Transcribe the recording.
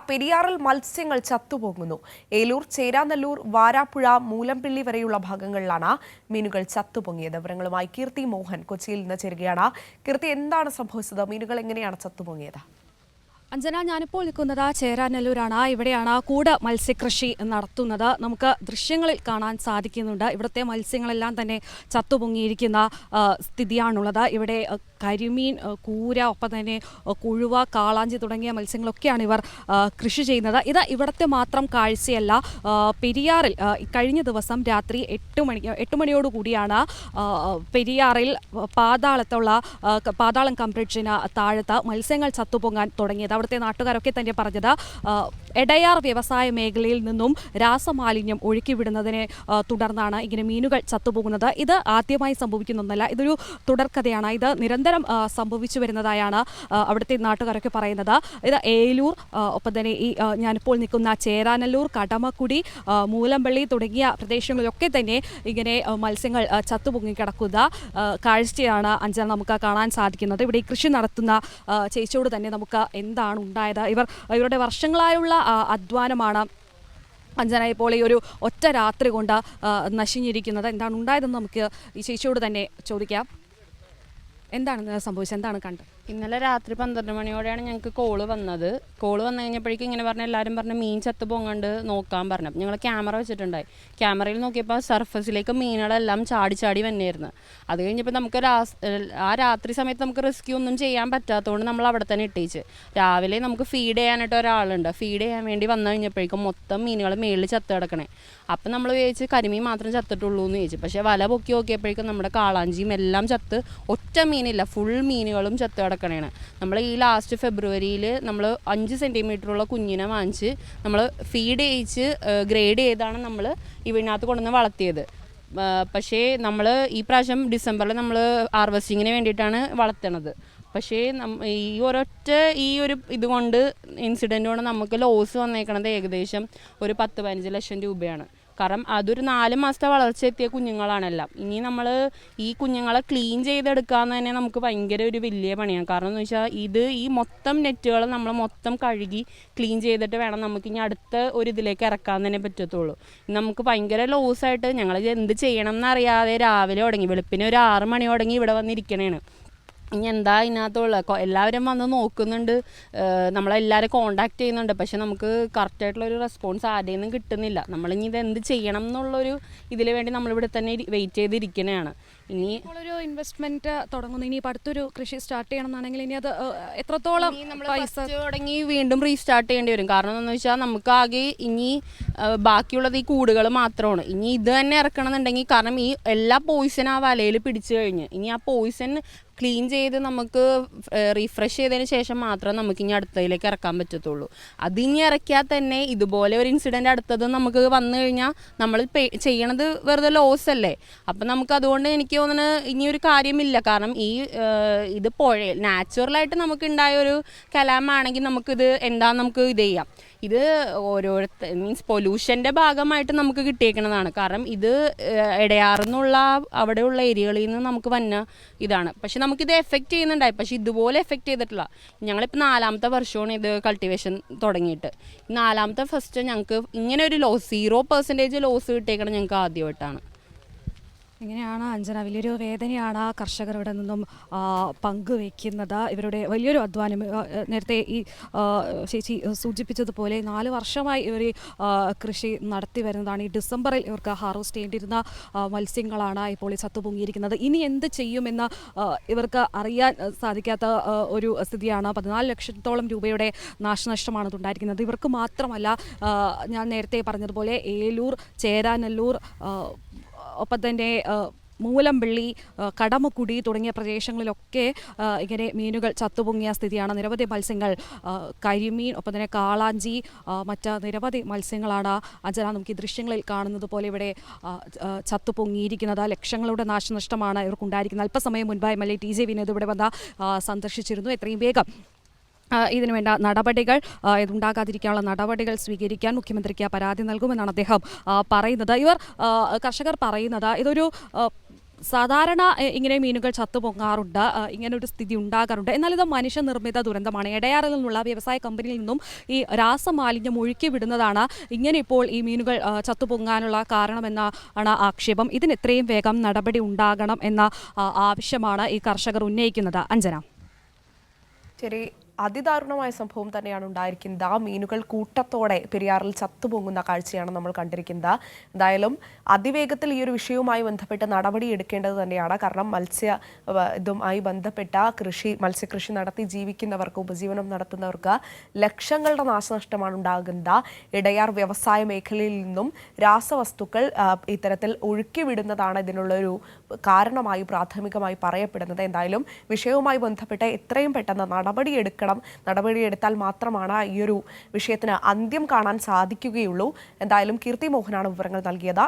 പെരിയാറിൽ മത്സ്യങ്ങൾ ചത്തുപോകുന്നു. ഏലൂർ, ചേരാനല്ലൂർ, വാരാപ്പുഴ, മൂലംപിള്ളി വരെയുള്ള ഭാഗങ്ങളിലാണ് മീനുകൾ ചത്തുപൊങ്ങിയത്. വിവരങ്ങളുമായി കീർത്തി മോഹൻ കൊച്ചിയിൽ നിന്ന് ചേരുകയാണ്. കീർത്തി, എന്താണ് സംഭവിച്ചത്? മീനുകൾ എങ്ങനെയാണ് ചത്തുപൊങ്ങിയത്? അഞ്ജന, ഞാനിപ്പോൾ നിൽക്കുന്നത് ചേരാനല്ലൂരാണ്. ഇവിടെയാണ് കൂട് മത്സ്യകൃഷി നടത്തുന്നത്. നമുക്ക് ദൃശ്യങ്ങളിൽ കാണാൻ സാധിക്കുന്നുണ്ട്. ഇവിടുത്തെ മത്സ്യങ്ങളെല്ലാം തന്നെ ചത്തുപൊങ്ങിയിരിക്കുന്ന സ്ഥിതിയാണുള്ളത്. ഇവിടെ കരിമീൻ, കൂര, ഒപ്പം തന്നെ കുഴുവ, കാളാഞ്ചി തുടങ്ങിയ മത്സ്യങ്ങളൊക്കെയാണ് ഇവർ കൃഷി ചെയ്യുന്നത്. ഇത് ഇവിടുത്തെ മാത്രം കാഴ്ചയല്ല. പെരിയാറിൽ കഴിഞ്ഞ ദിവസം രാത്രി 8 മണിയോടുകൂടിയാണ് പെരിയാറിൽ പാതാളം കംബ്രിഡ്ജിന് താഴത്ത് മത്സ്യങ്ങൾ ചത്തുപൊങ്ങാൻ തുടങ്ങിയത്. അവിടുത്തെ നാട്ടുകാരൊക്കെ തന്നെ പറഞ്ഞത് എടയാർ വ്യവസായ മേഖലയിൽ നിന്നും രാസമാലിന്യം ഒഴുക്കിവിടുന്നതിനെ തുടർന്നാണ് ഇങ്ങനെ മീനുകൾ ചത്തുപോകുന്നത്. ഇത് ആദ്യമായി സംഭവിക്കുന്നൊന്നല്ല, ഇതൊരു തുടർക്കഥയാണ്. ഇത് നിരന്തരം സംഭവിച്ചു വരുന്നതായാണ് അവിടുത്തെ നാട്ടുകാരൊക്കെ പറയുന്നത്. ഇത് ഏലൂർ, ഒപ്പം തന്നെ ഈ ഞാനിപ്പോൾ നിൽക്കുന്ന ചേരാനല്ലൂർ, കടമക്കുടി, മൂലംപള്ളി തുടങ്ങിയ പ്രദേശങ്ങളിലൊക്കെ തന്നെ ഇങ്ങനെ മത്സ്യങ്ങൾ ചത്തുപൊങ്ങി കിടക്കുന്ന കാഴ്ചയാണ് അഞ്ജന നമുക്ക് കാണാൻ സാധിക്കുന്നത്. ഇവിടെ ഈ കൃഷി നടത്തുന്ന ചേച്ചിയോട് തന്നെ നമുക്ക് എന്താണ് ഉണ്ടായത്, ഇവരുടെ വർഷങ്ങളായുള്ള അധ്വാനമാണ് അഞ്ജന ഇപ്പോൾ ഈ ഒരു ഒറ്റ രാത്രി കൊണ്ട് നശിഞ്ഞിരിക്കുന്നത്. എന്താണ് ഉണ്ടായതെന്ന് നമുക്ക് ഈ ചേച്ചിയോട് തന്നെ ചോദിക്കാം. എന്താണ് സംഭവിച്ചത്? എന്താണ് കണ്ടത്? ഇന്നലെ രാത്രി 12 മണിയോടെയാണ് ഞങ്ങൾക്ക് കോള് വന്നത്. കോള് വന്നു കഴിഞ്ഞപ്പോഴേക്കും ഇങ്ങനെ പറഞ്ഞ എല്ലാവരും പറഞ്ഞ് മീൻ ചത്ത് പൊങ്ങണ്ട് നോക്കാൻ പറഞ്ഞു. അപ്പം ഞങ്ങൾ ക്യാമറ വെച്ചിട്ടുണ്ടായി. ക്യാമറയിൽ നോക്കിയപ്പോൾ സർഫസിലേക്ക് മീനുകളെല്ലാം ചാടി വന്നെയായിരുന്നു. അത് കഴിഞ്ഞപ്പോൾ നമുക്ക് ആ രാത്രി സമയത്ത് നമുക്ക് റെസ്ക്യൂ ഒന്നും ചെയ്യാൻ പറ്റാത്തതുകൊണ്ട് നമ്മൾ അവിടെ തന്നെ ഇട്ടേച്ച്. രാവിലെ നമുക്ക് ഫീഡ് ചെയ്യാനായിട്ട് ഒരാളുണ്ട്. ഫീഡ് ചെയ്യാൻ വേണ്ടി വന്നു കഴിഞ്ഞപ്പോഴേക്കും മൊത്തം മീനുകൾ മേളിൽ ചത്ത് കിടക്കണേ. അപ്പം നമ്മൾ വിചാരിച്ച് കരിമീൻ മാത്രം ചത്തിട്ടുള്ളൂ എന്ന് ചോദിച്ചു. പക്ഷേ വല പൊക്കി നോക്കിയപ്പോഴേക്കും നമ്മുടെ കാളാഞ്ചിയും എല്ലാം ചത്ത്, ഒറ്റ മീനില്ല, ഫുൾ മീനുകളും ചത്ത് കിടക്കണേണ്. നമ്മൾ ഈ ലാസ്റ്റ് ഫെബ്രുവരിയിൽ നമ്മൾ 5 സെൻറ്റിമീറ്ററുള്ള കുഞ്ഞിനെ വാങ്ങിച്ച് നമ്മൾ ഫീഡ് ചെയ്യിച്ച് ഗ്രേഡ് ചെയ്താണ് നമ്മൾ ഇതിനകത്ത് കൊണ്ടുവന്ന് വളർത്തിയത്. പക്ഷേ നമ്മൾ ഈ പ്രാവശ്യം ഡിസംബറിൽ നമ്മൾ ഹാർവെസ്റ്റിങ്ങിന് വേണ്ടിയിട്ടാണ് വളർത്തണത്. പക്ഷേ ഈ ഒരു ഇതുകൊണ്ട് ഇൻസിഡൻറ്റ് കൊണ്ട് നമുക്ക് ലോസ് വന്നേക്കണത് ഏകദേശം ഒരു 10-15 ലക്ഷം രൂപയാണ്. കാരണം അതൊരു 4 മാസത്തെ വളർച്ച എത്തിയ കുഞ്ഞുങ്ങളാണെല്ലാം. ഇനി നമ്മൾ ഈ കുഞ്ഞുങ്ങളെ ക്ലീൻ ചെയ്തെടുക്കാമെന്ന് തന്നെ നമുക്ക് ഭയങ്കര ഒരു വലിയ പണിയാണ്. കാരണം എന്ന് വെച്ചാൽ ഈ മൊത്തം നെറ്റുകൾ നമ്മൾ മൊത്തം കഴുകി ക്ലീൻ ചെയ്തിട്ട് വേണം നമുക്കിനി അടുത്ത ഒരു ഇതിലേക്ക് ഇറക്കാൻ തന്നെ പറ്റത്തുള്ളൂ. നമുക്ക് ഭയങ്കര ലോസായിട്ട് ഞങ്ങൾ എന്ത് ചെയ്യണം എന്നറിയാതെ രാവിലെ തുടങ്ങി, വെളുപ്പിന് ഒരു 6 മണി തുടങ്ങി ഇവിടെ വന്നിരിക്കണേണ്. ഇനി എന്താ ഇതിനകത്തുള്ള എല്ലാവരും വന്ന് നോക്കുന്നുണ്ട്, നമ്മളെല്ലാവരും കോണ്ടാക്ട് ചെയ്യുന്നുണ്ട്. പക്ഷെ നമുക്ക് കറക്റ്റായിട്ടുള്ളൊരു റെസ്പോൺസ് ആരുടെയും നിന്നും കിട്ടുന്നില്ല. നമ്മളിനി ഇത് എന്ത് ചെയ്യണം എന്നുള്ളൊരു ഇതിന് വേണ്ടി നമ്മളിവിടെ തന്നെ വെയിറ്റ് ചെയ്തിരിക്കണതാണ്. ഇനി ഒരു ഇൻവെസ്റ്റ്മെന്റ് തുടങ്ങുന്നു, ഇനി ഇപ്പോൾ അടുത്തൊരു കൃഷി സ്റ്റാർട്ട് ചെയ്യണം എന്നാണെങ്കിൽ ഇനി അത് എത്രത്തോളം പൈസ തുടങ്ങി വീണ്ടും റീസ്റ്റാർട്ട് ചെയ്യേണ്ടി വരും. കാരണം എന്താണെന്ന് വെച്ചാൽ നമുക്ക് ആകെ ഇനി ബാക്കിയുള്ളത് ഈ കൂടുകൾ മാത്രമാണ്. ഇനി ഇത് തന്നെ ഇറക്കണമെന്നുണ്ടെങ്കിൽ, കാരണം ഈ എല്ലാ പോയിസൺ ആ വലയിൽ പിടിച്ചു കഴിഞ്ഞ് ഇനി ആ പോയിസൺ ക്ലീൻ ചെയ്ത് നമുക്ക് റീഫ്രഷ് ചെയ്തതിന് ശേഷം മാത്രമേ നമുക്ക് ഇനി അടുത്തതിലേക്ക് ഇറക്കാൻ പറ്റത്തുള്ളൂ. അതിനി ഇറക്കിയാൽ തന്നെ ഇതുപോലെ ഒരു ഇൻസിഡൻറ്റ് അടുത്തത് നമുക്ക് വന്നു കഴിഞ്ഞാൽ നമ്മൾ ചെയ്യണത് വെറുതെ ലോസ് അല്ലേ. അപ്പം നമുക്ക് അതുകൊണ്ട് എനിക്ക് തോന്നുന്നത് ഇനിയൊരു കാര്യമില്ല. കാരണം ഇത് നാച്ചുറലായിട്ട് നമുക്ക് ഉണ്ടായ ഒരു കലാമാണെങ്കിൽ നമുക്കിത് എന്താണെന്ന് നമുക്ക് ഇത് ചെയ്യാം. ഇത് മീൻസ് പൊല്യൂഷൻ്റെ ഭാഗമായിട്ട് നമുക്ക് കിട്ടിയേക്കുന്നതാണ്. കാരണം ഇത് ഇടയാറുന്നുള്ള അവിടെയുള്ള ഏരിയകളിൽ നിന്ന് നമുക്ക് വന്ന ഇതാണ്. പക്ഷെ നമുക്കിത് എഫക്റ്റ് ചെയ്യുന്നുണ്ടായി, പക്ഷെ ഇതുപോലെ എഫക്റ്റ് ചെയ്തിട്ടില്ല. ഞങ്ങളിപ്പോൾ 4ാമത്തെ വർഷമാണ് ഇത് കൾട്ടിവേഷൻ തുടങ്ങിയിട്ട്. 4ാമത്തെ ഫസ്റ്റ് ഞങ്ങൾക്ക് ഇങ്ങനെ ഒരു ലോസ് 0% ലോസ് കിട്ടിയേക്കണം ഞങ്ങൾക്ക് ആദ്യമായിട്ടാണ്. ഇങ്ങനെയാണ് അഞ്ജന, വലിയൊരു വേദനയാണ് കർഷകർ ഇവിടെ നിന്നും പങ്കുവയ്ക്കുന്നത്. ഇവരുടെ വലിയൊരു അധ്വാനം, നേരത്തെ ഈ ചേച്ചി സൂചിപ്പിച്ചതുപോലെ 4 വർഷമായി ഇവർ കൃഷി നടത്തി വരുന്നതാണ്. ഈ ഡിസംബറിൽ ഇവർക്ക് ഹാർവസ്റ്റ് ചെയ്യേണ്ടിയിരുന്ന മത്സ്യങ്ങളാണ് ഇപ്പോൾ ഈ ചത്തുപൊങ്ങിയിരിക്കുന്നത്. ഇനി എന്ത് ചെയ്യുമെന്ന് ഇവർക്ക് അറിയാൻ സാധിക്കാത്ത ഒരു സ്ഥിതിയാണ്. 14 ലക്ഷത്തോളം രൂപയുടെ നാശനഷ്ടമാണ് ഉണ്ടായിരിക്കുന്നത്. ഇവർക്ക് മാത്രമല്ല, ഞാൻ നേരത്തെ പറഞ്ഞതുപോലെ ഏലൂർ, ചേരാനല്ലൂർ, ഒപ്പം തന്നെ മൂലംപള്ളി, കടമക്കുടി തുടങ്ങിയ പ്രദേശങ്ങളിലൊക്കെ ഇങ്ങനെ മീനുകൾ ചത്തുപൊങ്ങിയ സ്ഥിതിയാണ്. നിരവധി മത്സ്യങ്ങൾ, കരിമീൻ, ഒപ്പം തന്നെ കാളാഞ്ചി, മറ്റ് നിരവധി മത്സ്യങ്ങളാണ് അഞ്ജന നമുക്ക് ഈ ദൃശ്യങ്ങളിൽ കാണുന്നത് പോലെ ഇവിടെ ചത്തുപൊങ്ങിയിരിക്കുന്നത്. ലക്ഷങ്ങളുടെ നാശനഷ്ടമാണ് ഇവർക്കുണ്ടായിരിക്കുന്നത്. അല്പസമയം മുൻപ് MLA TJ വിനോദ് ഇവിടെ വന്ന് സന്ദർശിച്ചിരുന്നു. എത്രയും വേഗം ഇതിനു വേണ്ട നടപടികൾ, ഇതുണ്ടാകാതിരിക്കാനുള്ള നടപടികൾ സ്വീകരിക്കാൻ മുഖ്യമന്ത്രിക്ക് പരാതി നൽകുമെന്നാണ് അദ്ദേഹം പറയുന്നത്. കർഷകർ പറയുന്നത് ഇതൊരു സാധാരണ ഇങ്ങനെ മീനുകൾ ചത്തുപൊങ്ങാറുണ്ട്, ഇങ്ങനെ ഒരു സ്ഥിതി ഉണ്ടാകാറുണ്ട്. എന്നാൽ ഇത് മനുഷ്യനിർമ്മിത ദുരന്തമാണ്. എടയാറിൽ നിന്നുള്ള വ്യവസായ കമ്പനിയിൽ നിന്നും ഈ രാസമാലിന്യം ഒഴുക്കി വിടുന്നതാണ് ഇങ്ങനെ ഇപ്പോൾ ഈ മീനുകൾ ചത്തുപൊങ്ങാനുള്ള കാരണമെന്നാണ് ആക്ഷേപം. ഇതിന് എത്രയും വേഗം നടപടി ഉണ്ടാകണം എന്ന ആവശ്യമാണ് ഈ കർഷകർ ഉന്നയിക്കുന്നത്. അഞ്ജന. ശരി, അതിദാരുണമായ സംഭവം തന്നെയാണ് ഉണ്ടായിരിക്കുന്നത്. ആ മീനുകൾ കൂട്ടത്തോടെ പെരിയാറിൽ ചത്തുപൊങ്ങുന്ന കാഴ്ചയാണ് നമ്മൾ കണ്ടിരിക്കുന്നത്. എന്തായാലും അതിവേഗത്തിൽ ഈ ഒരു വിഷയവുമായി ബന്ധപ്പെട്ട് നടപടി എടുക്കേണ്ടത് തന്നെയാണ്. കാരണം ഇതുമായി ബന്ധപ്പെട്ട മത്സ്യകൃഷി നടത്തി ജീവിക്കുന്നവർക്ക്, ഉപജീവനം നടത്തുന്നവർക്ക് ലക്ഷങ്ങളുടെ നാശനഷ്ടമാണ് ഉണ്ടാകുന്നത്. ഇടയാർ വ്യവസായ മേഖലയിൽ നിന്നും രാസവസ്തുക്കൾ ഇത്തരത്തിൽ ഒഴുക്കിവിടുന്നതാണ് ഇതിനുള്ളൊരു കാരണമായി പ്രാഥമികമായി പറയപ്പെടുന്നത്. എന്തായാലും വിഷയവുമായി ബന്ധപ്പെട്ട് എത്രയും പെട്ടെന്ന് നടപടിയെടുത്താൽ മാത്രമാണ് ഈ ഒരു വിഷയത്തിന് അന്ത്യം കാണാൻ സാധിക്കുകയുള്ളൂ. എന്തായാലും കീർത്തി മോഹനാണ് വിവരങ്ങൾ നൽകിയത്.